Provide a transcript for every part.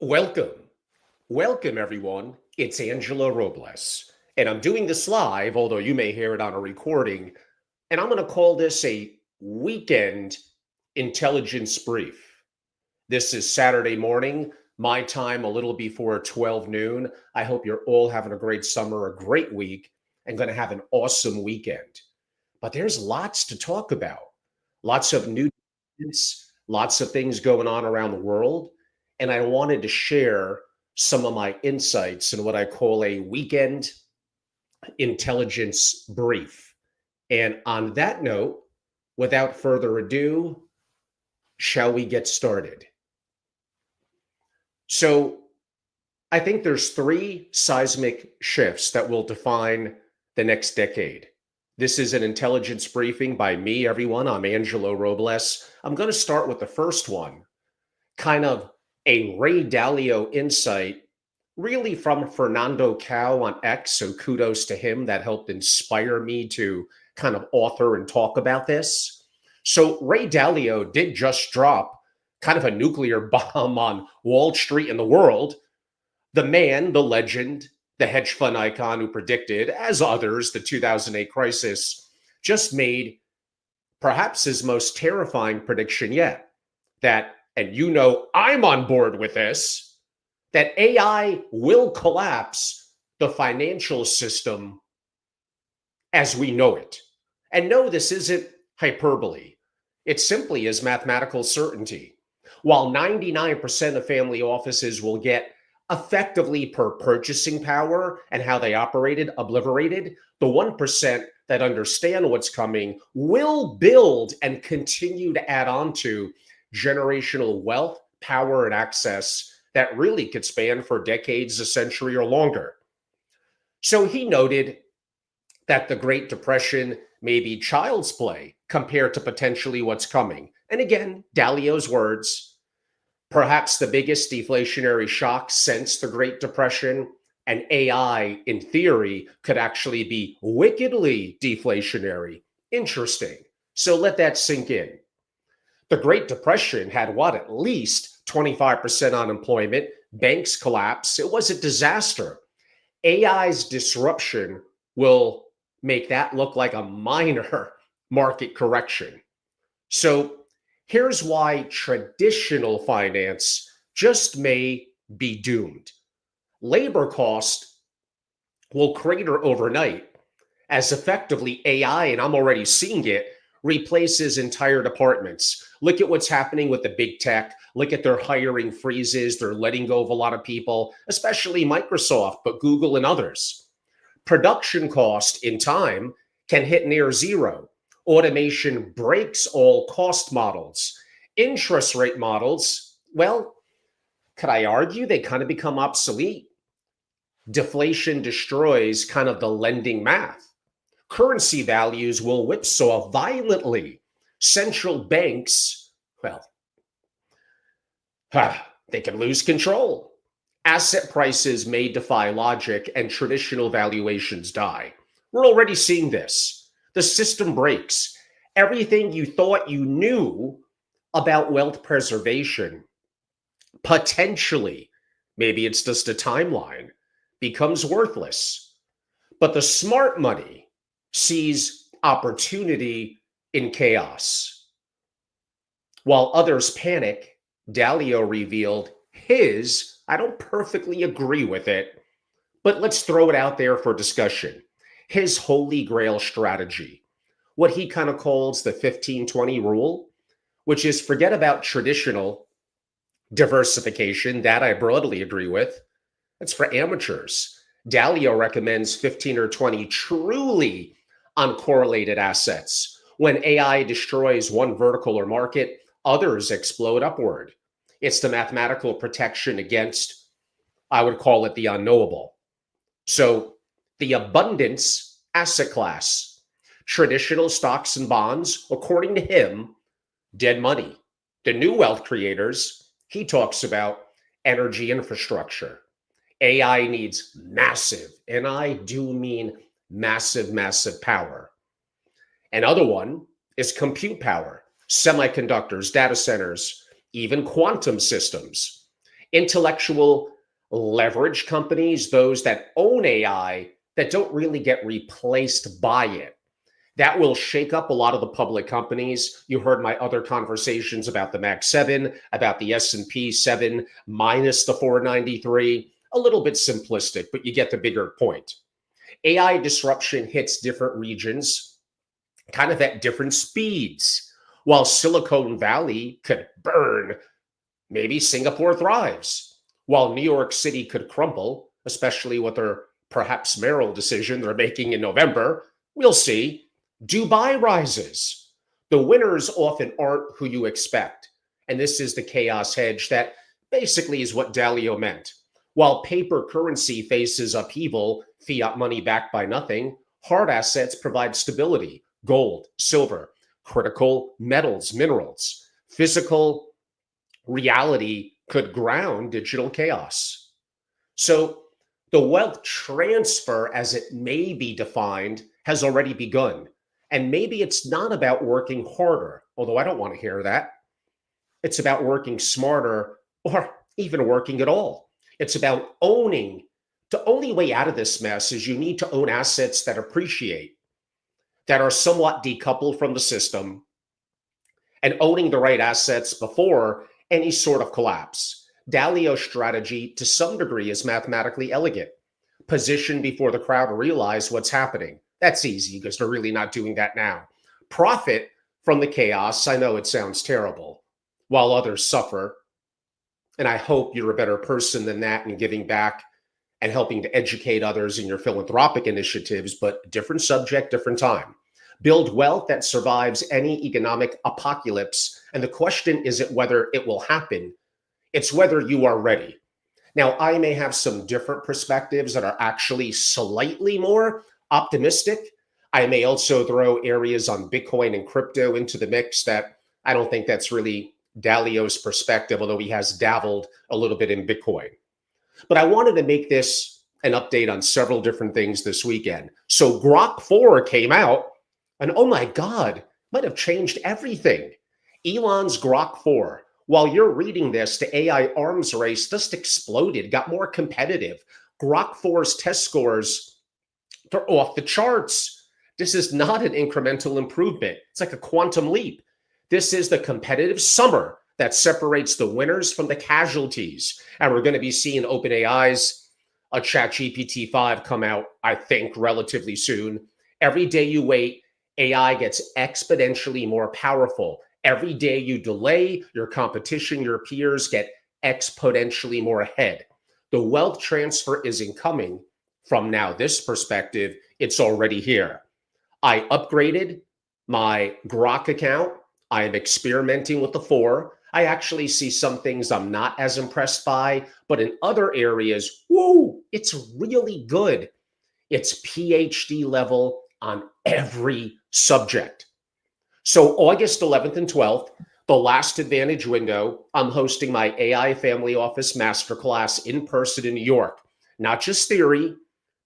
Welcome. Welcome, everyone. It's Angelo Robles, and I'm doing this live, although you may hear it on a recording, and I'm going to call this a weekend intelligence brief. This is Saturday morning, my time, a little before 12 noon. I hope you're all having a great summer, a great week, and going to have an awesome weekend. But there's lots to talk about, lots of new developments, lots of things going on around the world. And I wanted to share some of my insights in what I call a weekend intelligence brief. And on that note, without further ado, shall we get started? So, I think there's three seismic shifts that will define the next decade. This is an intelligence briefing by me, everyone. I'm Angelo Robles. I'm going to start with the first one, kind of a Ray Dalio insight, really from Fernando Cao on X. So kudos to him. That helped inspire me to kind of author and talk about this. So Ray Dalio did just drop kind of a nuclear bomb on Wall Street and the world. The man, the legend, the hedge fund icon who predicted, as others, the 2008 crisis, just made perhaps his most terrifying prediction yet, that, and you know I'm on board with this, that AI will collapse the financial system as we know it. And no, this isn't hyperbole. It simply is mathematical certainty. While 99% of family offices will get effectively per purchasing power and how they operated obliterated, the 1% that understand what's coming will build and continue to add on to generational wealth, power, and access that really could span for decades, a century, or longer. So he noted that the Great Depression may be child's play compared to potentially what's coming. And again, Dalio's words, perhaps the biggest deflationary shock since the Great Depression, and AI, in theory, could actually be wickedly deflationary. Interesting. So let that sink in. The Great Depression had what, at least 25% unemployment, banks collapse. It was a disaster. AI's disruption will make that look like a minor market correction. So here's why traditional finance just may be doomed. Labor cost will crater overnight as effectively AI, and I'm already seeing it, replaces entire departments. Look at what's happening with the big tech. Look at their hiring freezes. They're letting go of a lot of people, especially Microsoft, but Google and others. Production cost in time can hit near zero. Automation breaks all cost models. Interest rate models, well, could I argue they kind of become obsolete? Deflation destroys kind of the lending math. Currency values will whipsaw violently. Central banks, well, they can lose control. Asset prices may defy logic and traditional valuations die. We're already seeing this. The system breaks. Everything you thought you knew about wealth preservation, potentially, maybe it's just a timeline, becomes worthless. But the smart money sees opportunity in chaos. While others panic, Dalio revealed his, I don't perfectly agree with it, but let's throw it out there for discussion, his holy grail strategy, what he kind of calls the 15-20 rule, which is forget about traditional diversification, that I broadly agree with. It's for amateurs. Dalio recommends 15 or 20 truly uncorrelated assets. When AI destroys one vertical or market, others explode upward. It's the mathematical protection against, I would call it the unknowable. So the abundance asset class, traditional stocks and bonds, according to him, dead money. The new wealth creators, he talks about energy infrastructure. AI needs massive, and I do mean massive, massive power. Another one is compute power, semiconductors, data centers, even quantum systems. Intellectual leverage companies, those that own AI that don't really get replaced by it. That will shake up a lot of the public companies. You heard my other conversations about the Mac 7, about the S&P 7 minus the 493. A little bit simplistic, but you get the bigger point. AI disruption hits different regions kind of at different speeds. While Silicon Valley could burn, maybe Singapore thrives. While New York City could crumble, especially with their perhaps mayoral decision they're making in November, we'll see. Dubai rises. The winners often aren't who you expect. And this is the chaos hedge that basically is what Dalio meant. While paper currency faces upheaval, fiat money backed by nothing, hard assets provide stability. Gold, silver, critical metals, minerals. Physical reality could ground digital chaos. So the wealth transfer, as it may be defined, has already begun. And maybe it's not about working harder, although I don't want to hear that. It's about working smarter or even working at all. It's about owning. The only way out of this mess is you need to own assets that appreciate, that are somewhat decoupled from the system, and owning the right assets before any sort of collapse. Dalio's strategy, to some degree, is mathematically elegant. Position before the crowd realize what's happening. That's easy because they're really not doing that now. Profit from the chaos. I know it sounds terrible, while others suffer. And I hope you're a better person than that in giving back and helping to educate others in your philanthropic initiatives, but different subject, different time. Build wealth that survives any economic apocalypse. And the question isn't whether it will happen, it's whether you are ready. Now, I may have some different perspectives that are actually slightly more optimistic. I may also throw areas on Bitcoin and crypto into the mix that I don't think that's really Dalio's perspective, although he has dabbled a little bit in Bitcoin. But I wanted to make this an update on several different things this weekend. So Grok 4 came out, and oh my God, might have changed everything. Elon's Grok 4. While you're reading this, the AI arms race just exploded, got more competitive. Grok 4's test scores, they're off the charts. This is not an incremental improvement. It's like a quantum leap. This is the competitive summer that separates the winners from the casualties. And we're going to be seeing OpenAI's a ChatGPT 5 come out, I think, relatively soon. Every day you wait, AI gets exponentially more powerful. Every day you delay, your competition, your peers get exponentially more ahead. The wealth transfer isn't coming from now this perspective. It's already here. I upgraded my Grok account. I am experimenting with the 4. I actually see some things I'm not as impressed by, but in other areas, whoo, it's really good. It's PhD level on every subject. So August 11th and 12th, the last advantage window, I'm hosting my AI Family Office Masterclass in person in New York. Not just theory,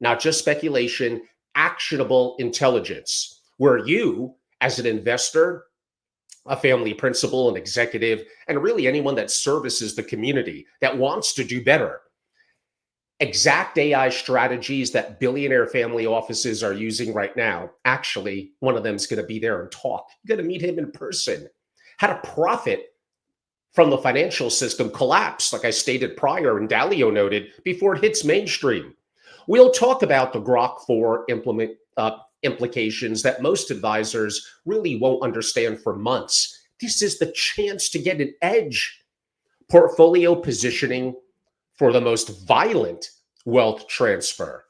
not just speculation, actionable intelligence, where you, as an investor, a family principal, an executive, and really anyone that services the community that wants to do better, exact AI strategies that billionaire family offices are using right now. Actually, one of them is going to be there and talk. You're going to meet him in person. How to profit from the financial system collapse, like I stated prior and Dalio noted, before it hits mainstream. We'll talk about the Grok 4 implications that most advisors really won't understand for months. This is the chance to get an edge. Portfolio positioning for the most violent wealth transfer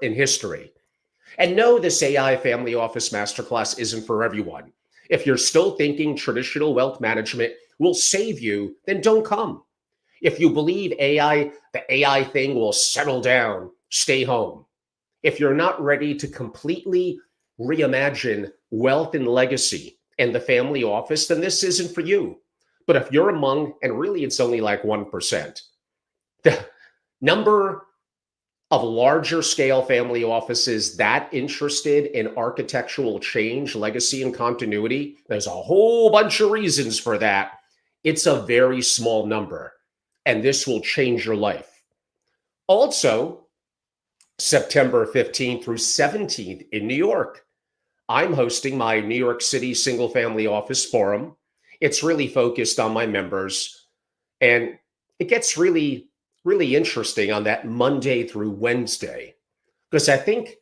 in history. And no, this AI Family Office Masterclass isn't for everyone. If you're still thinking traditional wealth management will save you, then don't come. If you believe the AI thing will settle down, stay home. If you're not ready to completely reimagine wealth and legacy and the family office, then this isn't for you. But if you're among, and really it's only like 1%, the number of larger scale family offices that interested in architectural change, legacy, and continuity, there's a whole bunch of reasons for that. It's a very small number, and this will change your life. Also, September 15th through 17th in New York, I'm hosting my New York City Single Family Office Forum. It's really focused on my members, and it gets really, really interesting on that Monday through Wednesday, because I think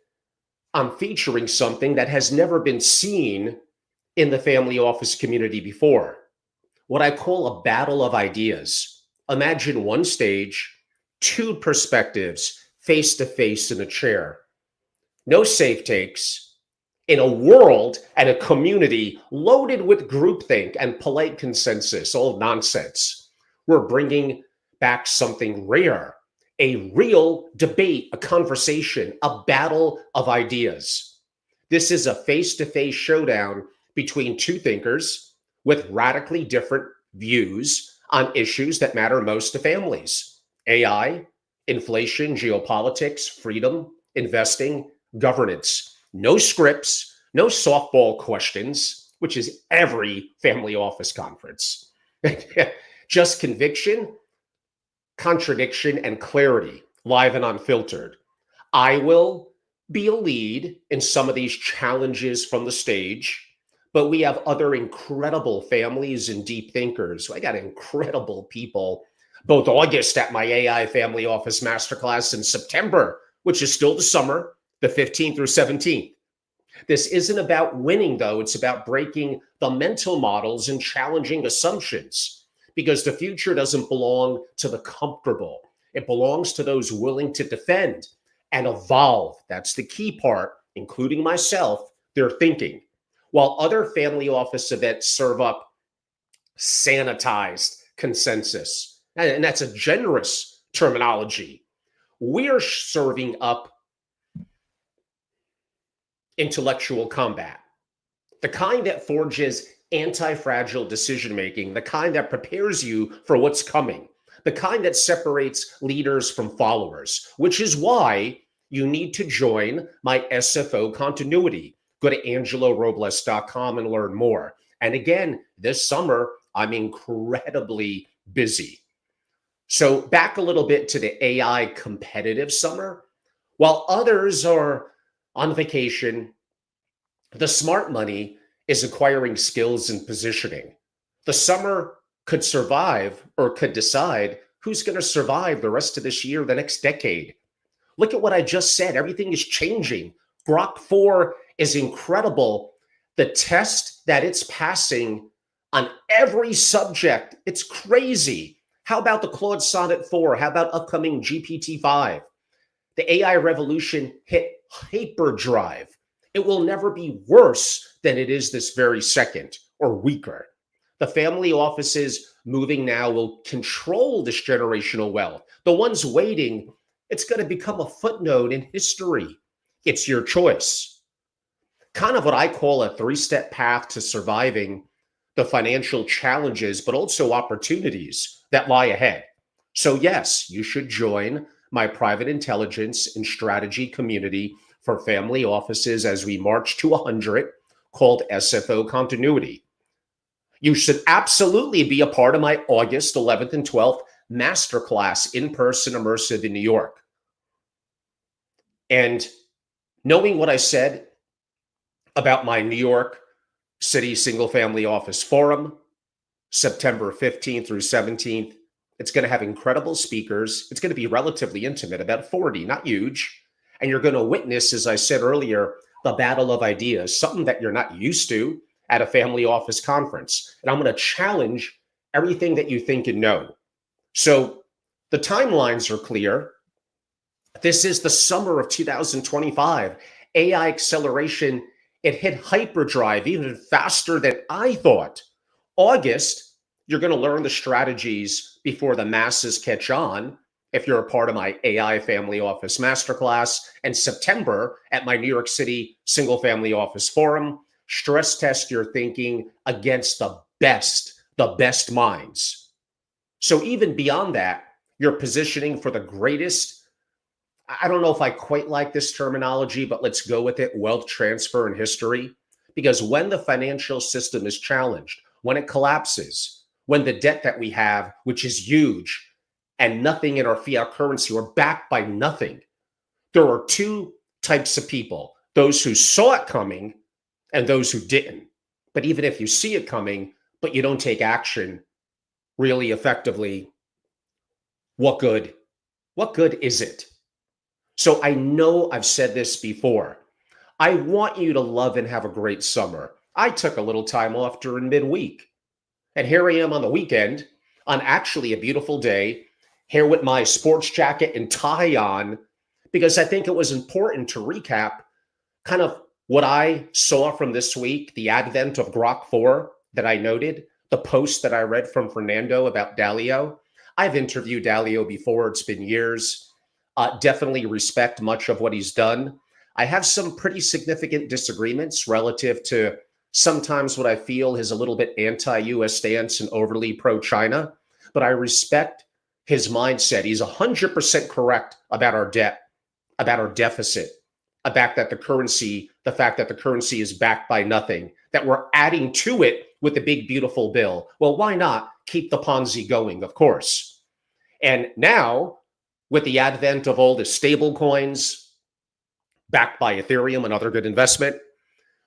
I'm featuring something that has never been seen in the family office community before. What I call a battle of ideas. Imagine one stage, two perspectives, face to face in a chair. No safe takes. In a world and a community loaded with groupthink and polite consensus, all nonsense, we're bringing back something rare, a real debate, a conversation, a battle of ideas. This is a face-to-face showdown between two thinkers with radically different views on issues that matter most to families: AI, inflation, geopolitics, freedom, investing, governance. No scripts, no softball questions, which is every family office conference. Just conviction, contradiction, and clarity, live and unfiltered. I will be a lead in some of these challenges from the stage, but we have other incredible families and deep thinkers. I got incredible people, both August at my AI Family Office Masterclass and September, which is still the summer, the 15th through 17th. This isn't about winning, though. It's about breaking the mental models and challenging assumptions, because the future doesn't belong to the comfortable. It belongs to those willing to defend and evolve. That's the key part, including myself, their thinking. While other family office events serve up sanitized consensus, and that's a generous terminology, we're serving up intellectual combat, the kind that forges anti-fragile decision-making, the kind that prepares you for what's coming, the kind that separates leaders from followers, which is why you need to join my SFO continuity. Go to angelorobles.com and learn more. And again, this summer, I'm incredibly busy. So back a little bit to the AI competitive summer. While others are on vacation, the smart money is acquiring skills and positioning. The summer could survive or could decide who's going to survive the rest of this year, the next decade. Look at what I just said. Everything is changing. Grok 4 is incredible. The test that it's passing on every subject, it's crazy. How about the Claude Sonnet 4? How about upcoming GPT-5? The AI revolution hit hyperdrive. It will never be worse than it is this very second, or weaker. The family offices moving now will control this generational wealth. The ones waiting, it's going to become a footnote in history. It's your choice. Kind of what I call a three-step path to surviving the financial challenges, but also opportunities that lie ahead. So yes, you should join my private intelligence and strategy community for family offices as we march to 100, called SFO Continuity. You should absolutely be a part of my August 11th and 12th Masterclass in-person immersive in New York. And knowing what I said about my New York City Single Family Office Forum, September 15th through 17th, it's going to have incredible speakers. It's going to be relatively intimate, about 40, not huge. And you're going to witness, as I said earlier, the battle of ideas, something that you're not used to at a family office conference. And I'm going to challenge everything that you think and know. So the timelines are clear. This is the summer of 2025. AI acceleration, it hit hyperdrive even faster than I thought. August, you're going to learn the strategies before the masses catch on if you're a part of my AI Family Office Masterclass. And September at my New York City Single Family Office Forum, stress test your thinking against the best minds. So even beyond that, you're positioning for the greatest, I don't know if I quite like this terminology, but let's go with it, wealth transfer in history. Because when the financial system is challenged, when it collapses, when the debt that we have, which is huge, and nothing in our fiat currency, we're backed by nothing. There are two types of people: those who saw it coming and those who didn't. But even if you see it coming, but you don't take action really effectively, what good? What good is it? So I know I've said this before. I want you to love and have a great summer. I took a little time off during midweek. And here I am on the weekend, on actually a beautiful day, here with my sports jacket and tie on, because I think it was important to recap kind of what I saw from this week, the advent of Grok 4 that I noted, the post that I read from Fernando about Dalio. I've interviewed Dalio before. It's been years. Definitely respect much of what he's done. I have some pretty significant disagreements relative to sometimes what I feel is a little bit anti-US stance and overly pro-China, but I respect his mindset. He's 100% correct about our debt, about our deficit, about that the fact that the currency is backed by nothing, that we're adding to it with the big, beautiful bill. Well, why not keep the Ponzi going, of course? And now, with the advent of all the stable coins backed by Ethereum, another good investment,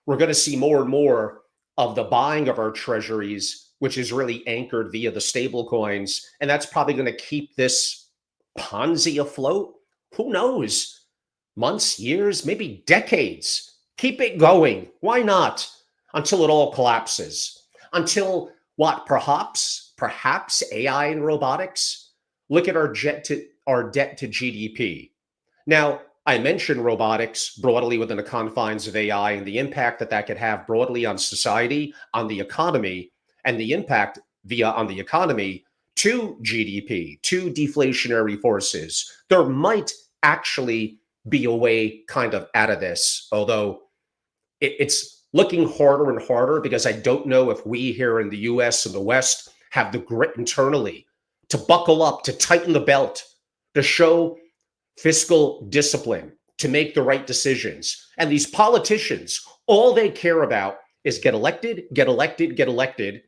we're going to see more and more of the buying of our treasuries, which is really anchored via the stable coins. And that's probably going to keep this Ponzi afloat. Who knows? Months, years, maybe decades. Keep it going. Why not? Until it all collapses. Until what? Perhaps AI and robotics. Look at our debt to GDP. Now, I mentioned robotics broadly within the confines of AI and the impact that could have broadly on society, on the economy, and the impact on the economy to GDP, to deflationary forces. There might actually be a way kind of out of this, although it's looking harder and harder, because I don't know if we here in the US and the West have the grit internally to buckle up, to tighten the belt, to show fiscal discipline, to make the right decisions. And these politicians, all they care about is get elected, get elected, get elected,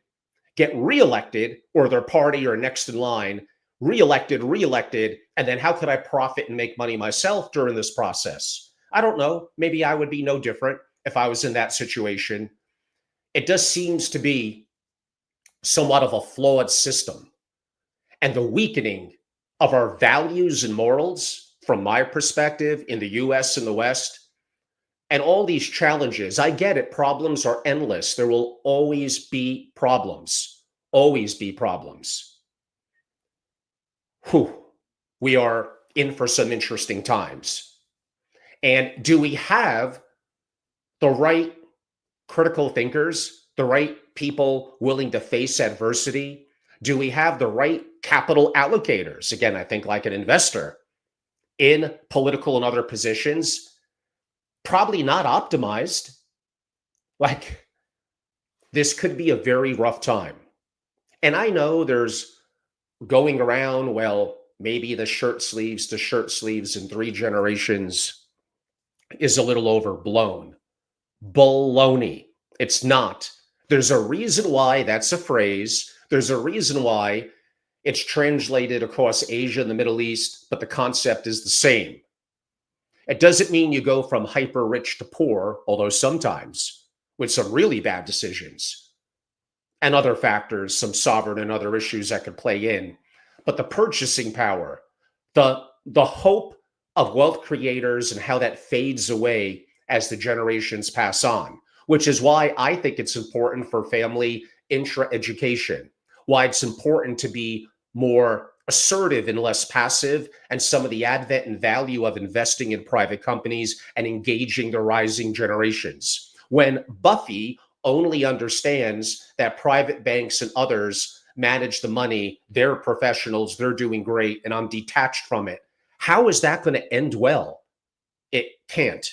get reelected, or their party are next in line, reelected, and then how could I profit and make money myself during this process? I don't know. Maybe I would be no different if I was in that situation. It just seems to be somewhat of a flawed system. And the weakening of our values and morals, from my perspective, in the US and the West, and all these challenges, I get it. Problems are endless. There will always be problems. Always be problems. Whew. We are in for some interesting times. And do we have the right critical thinkers, the right people willing to face adversity? Do we have the right capital allocators? Again, I think like an investor in political and other positions, probably not optimized. Like, this could be a very rough time. And I know there's going around, well, maybe the shirt sleeves in 3 generations is a little overblown. Baloney. It's not. There's a reason why that's a phrase. There's a reason why it's translated across Asia and the Middle East, but the concept is the same. It doesn't mean you go from hyper rich to poor, although sometimes with some really bad decisions and other factors, some sovereign and other issues that could play in. But the purchasing power, the hope of wealth creators and how that fades away as the generations pass on, which is why I think it's important for family intra-education, why it's important to be more assertive and less passive, and some of the advent and value of investing in private companies and engaging the rising generations. When Buffy only understands that private banks and others manage the money, they're professionals, they're doing great, and I'm detached from it, how is that going to end well? It can't.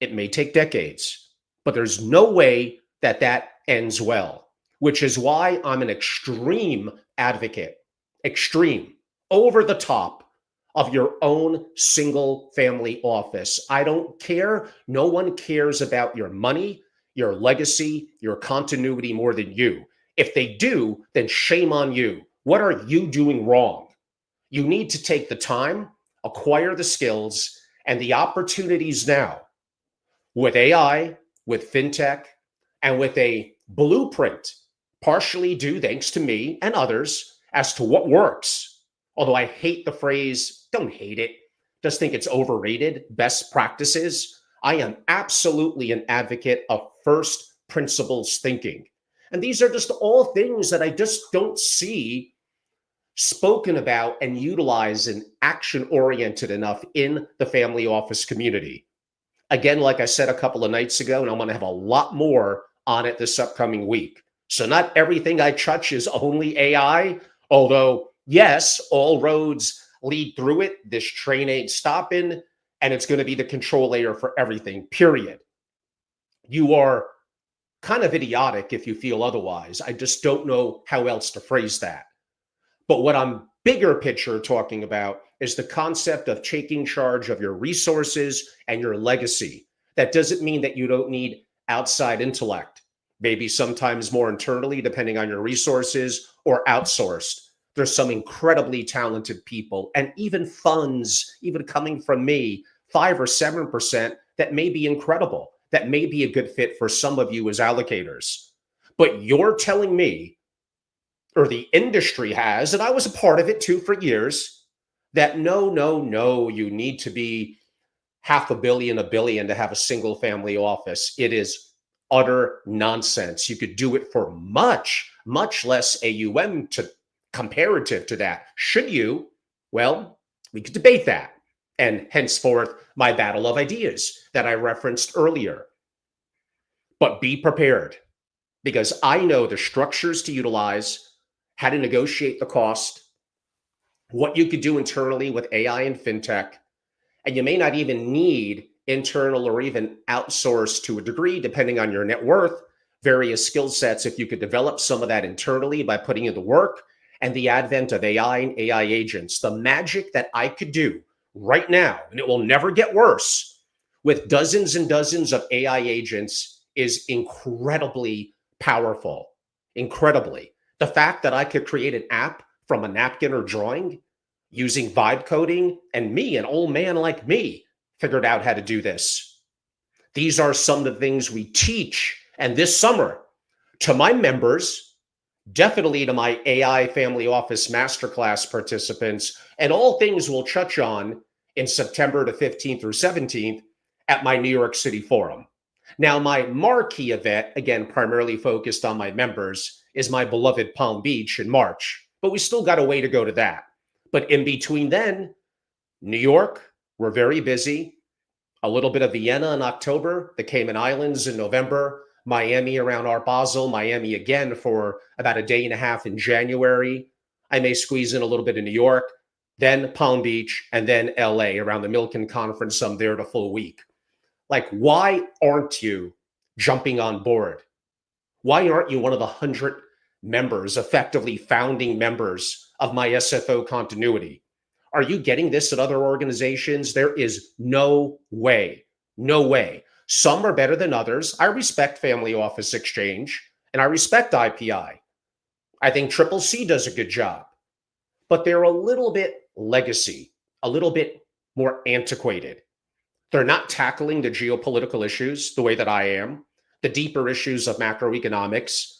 It may take decades, but there's no way that ends well, which is why I'm an extreme advocate, extreme, over the top of your own single family office. I don't care. No one cares about your money, your legacy, your continuity more than you. If they do, then shame on you. What are you doing wrong? You need to take the time, acquire the skills, and the opportunities now with AI, with fintech, and with a blueprint, partially due thanks to me and others, as to what works. Although I hate the phrase, don't hate it, just think it's overrated, best practices. I am absolutely an advocate of first principles thinking. And these are just all things that I just don't see spoken about and utilized and action oriented enough in the family office community. Again, like I said a couple of nights ago, and I'm going to have a lot more on it this upcoming week. So not everything I touch is only AI, although yes, all roads lead through it. This train ain't stopping, and it's going to be the control layer for everything, period. You are kind of idiotic if you feel otherwise. I just don't know how else to phrase that. But what I'm bigger picture talking about is the concept of taking charge of your resources and your legacy. That doesn't mean that you don't need outside intellect, maybe sometimes more internally, depending on your resources, or outsourced. There's some incredibly talented people and even funds, even coming from me, 5 or 7%, that may be incredible, that may be a good fit for some of you as allocators. But you're telling me, or the industry has, and I was a part of it too for years, that no, you need to be $500 million, $1 billion to have a single family office. It is utter nonsense. You could do it for much less AUM to comparative to that. Should you? Well, we could debate that. And henceforth, my battle of ideas that I referenced earlier. But be prepared, because I know the structures to utilize, how to negotiate the cost, what you could do internally with AI and fintech, and you may not even need internal or even outsourced to a degree, depending on your net worth, various skill sets. If you could develop some of that internally by putting in the work, and the advent of AI and AI agents, the magic that I could do right now, and it will never get worse, with dozens and dozens of AI agents is incredibly powerful. Incredibly. The fact that I could create an app from a napkin or drawing using vibe coding, and me, an old man like me, figured out how to do this. These are some of the things we teach. And this summer, to my members, definitely to my AI Family Office Masterclass participants, and all things we'll touch on in September the 15th through 17th at my New York City Forum. Now, my marquee event, again, primarily focused on my members, is my beloved Palm Beach in March, but we still got a way to go to that. But in between then, New York, we're very busy. A little bit of Vienna in October, the Cayman Islands in November, Miami around Art Basel, Miami again for about a day and a half in January. I may squeeze in a little bit in New York, then Palm Beach, and then LA around the Milken Conference. I'm there the full week. Like, why aren't you jumping on board? Why aren't you one of the 100 members, effectively founding members of my SFO continuity? Are you getting this at other organizations? There is no way. Some are better than others. I respect Family Office Exchange, and I respect IPI. I think Triple C does a good job, but they're a little bit legacy, a little bit more antiquated. They're not tackling the geopolitical issues the way that I am, the deeper issues of macroeconomics.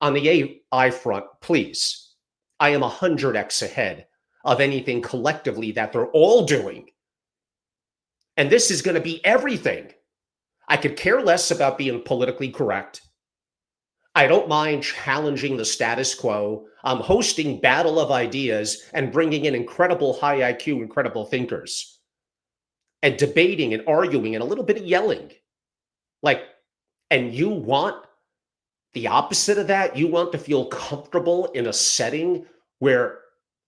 On the AI front, please, I am 100x ahead of anything collectively that they're all doing. And this is going to be everything. I could care less about being politically correct. I don't mind challenging the status quo. I'm hosting battle of ideas and bringing in incredible high IQ, incredible thinkers, and debating and arguing and a little bit of yelling. And you want the opposite of that? You want to feel comfortable in a setting where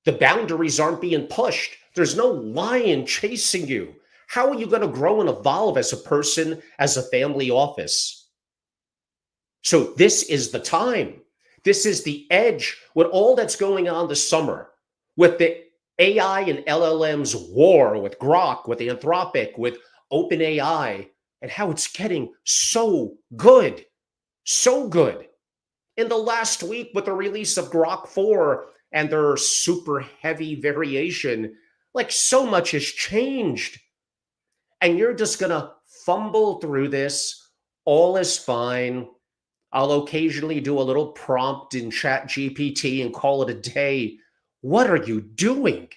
the boundaries aren't being pushed. There's no lion chasing you. How are you going to grow and evolve as a person, as a family office? So this is the time. This is the edge with all that's going on this summer, with the AI and LLM's war, with Grok, with Anthropic, with OpenAI, and how it's getting so good. So good. in the last week with the release of Grok 4 and their super heavy variation, like so much has changed. And you're just going to fumble through this. All is fine. I'll occasionally do a little prompt in Chat GPT and call it a day. What are you doing?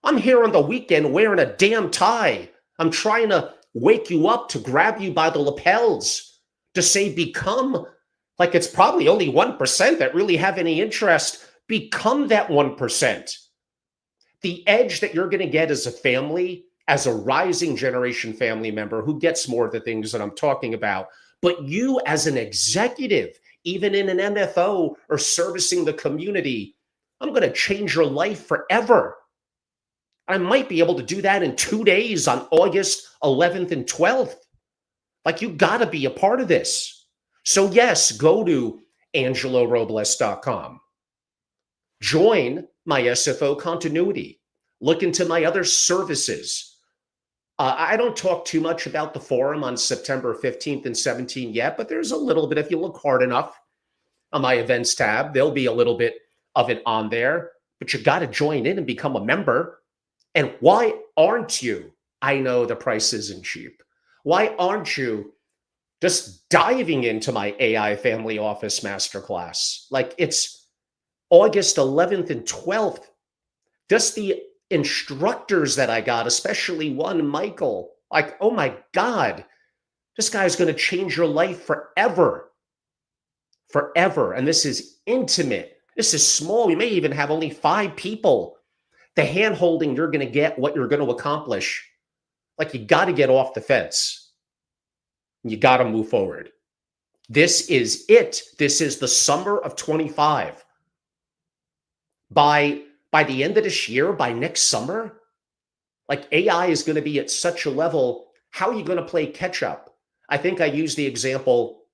I'm here on the weekend wearing a damn tie. I'm trying to wake you up, to grab you by the lapels, to say become, like it's probably only 1% that really have any interest. Become that 1%. The edge that you're going to get as a family, as a rising generation family member who gets more of the things that I'm talking about, but you as an executive, even in an MFO or servicing the community, I'm going to change your life forever. I might be able to do that in 2 days on August 11th and 12th. Like, you got to be a part of this. So yes, go to angelorobles.com. Join my SFO continuity. Look into my other services. I don't talk too much about the forum on September 15th and 17th yet, but there's a little bit, if you look hard enough on my events tab, there'll be a little bit of it on there, but you got to join in and become a member. And why aren't you? I know the price isn't cheap. Why aren't you just diving into my AI Family Office Masterclass? Like, it's August 11th and 12th. Just the instructors that I got, especially one, Michael, like, oh my God, this guy's going to change your life forever. Forever. And this is intimate. This is small. We may even have only 5 people. The hand holding, you're going to get what you're going to accomplish. Like, you got to get off the fence. You got to move forward. This is it. This is the summer of 25. By the end of this year, by next summer, like, AI is going to be at such a level. How are you going to play catch up? I think I used the example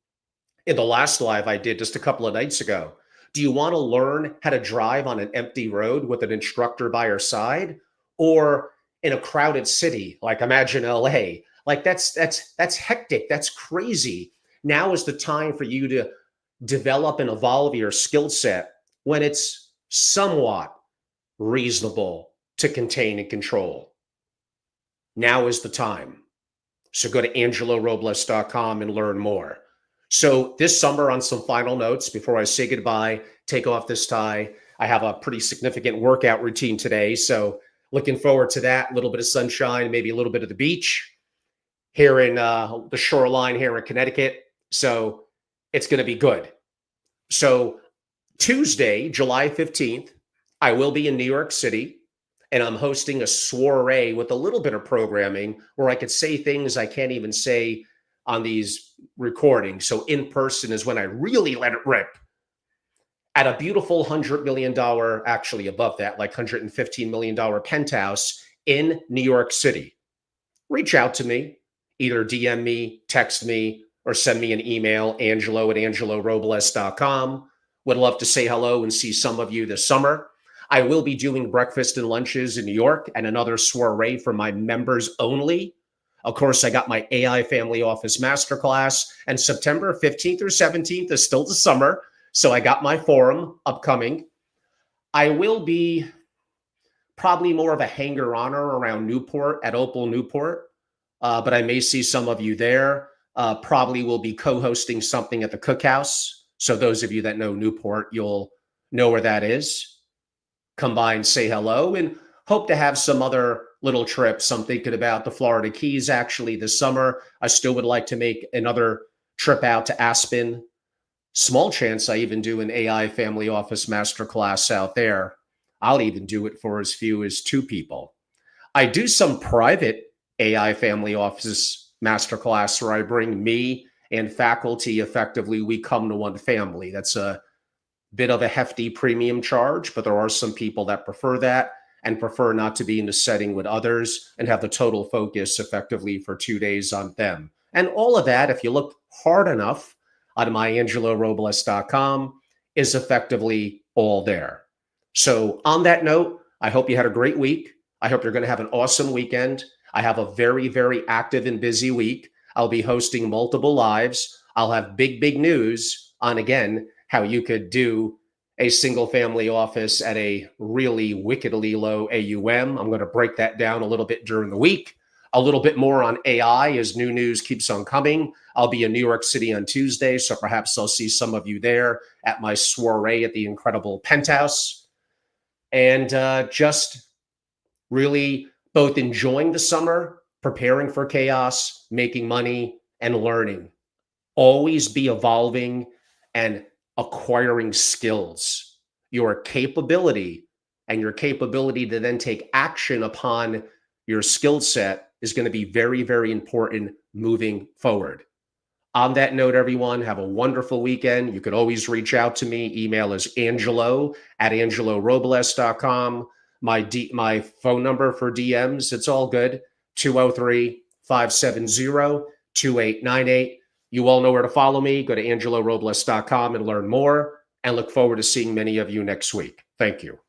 in the last live I did just a couple of nights ago. Do you want to learn how to drive on an empty road with an instructor by your side, or in a crowded city? Like, imagine LA. Like, that's hectic. That's crazy. Now is the time for you to develop and evolve your skill set when it's somewhat reasonable to contain and control. Now is the time. So go to angelorobles.com and learn more. So this summer, on some final notes before I say goodbye, take off this tie, I have a pretty significant workout routine today. So looking forward to that. A little bit of sunshine, maybe a little bit of the beach here in the shoreline here in Connecticut. So it's going to be good. So Tuesday, July 15th, I will be in New York City, and I'm hosting a soiree with a little bit of programming where I could say things I can't even say on these recordings. So in person is when I really let it rip, at a beautiful $100 million, actually above that, like $115 million penthouse in New York City. Reach out to me, either DM me, text me, or send me an email, angelo@angelorobles.com. Would love to say hello and see some of you this summer. I will be doing breakfast and lunches in New York and another soiree for my members only. Of course, I got my AI Family Office Masterclass, and September 15th or 17th is still the summer. So I got my forum upcoming. I will be probably more of a hanger-oner around Newport at Opal Newport, but I may see some of you there. Probably will be co-hosting something at the Cookhouse. So those of you that know Newport, you'll know where that is. Come by and say hello, and hope to have some other little trips. I'm thinking about the Florida Keys actually this summer. I still would like to make another trip out to Aspen. Small chance I even do an AI Family Office Masterclass out there. I'll even do it for as few as 2 people. I do some private AI Family Office Masterclass where I bring me and faculty. Effectively, we come to one family. That's a bit of a hefty premium charge, but there are some people that prefer that and prefer not to be in the setting with others and have the total focus effectively for 2 days on them. And all of that, if you look hard enough on myAngeloRobles.com, is effectively all there. So on that note, I hope you had a great week. I hope you're going to have an awesome weekend. I have a very, very active and busy week. I'll be hosting multiple lives. I'll have big, big news on, again, how you could do a single family office at a really wickedly low AUM. I'm going to break that down a little bit during the week. A little bit more on AI as new news keeps on coming. I'll be in New York City on Tuesday, so perhaps I'll see some of you there at my soiree at the incredible Penthouse. And just really both enjoying the summer, preparing for chaos, making money, and learning. Always be evolving and acquiring skills. Your capability and your capability to then take action upon your skill set is going to be very, very important moving forward. On that note, everyone, have a wonderful weekend. You could always reach out to me. Email is angelo@angelorobles.com. My phone number for DMs, it's all good, 203-570-2898. You all know where to follow me. Go to angelorobles.com and learn more, and look forward to seeing many of you next week. Thank you.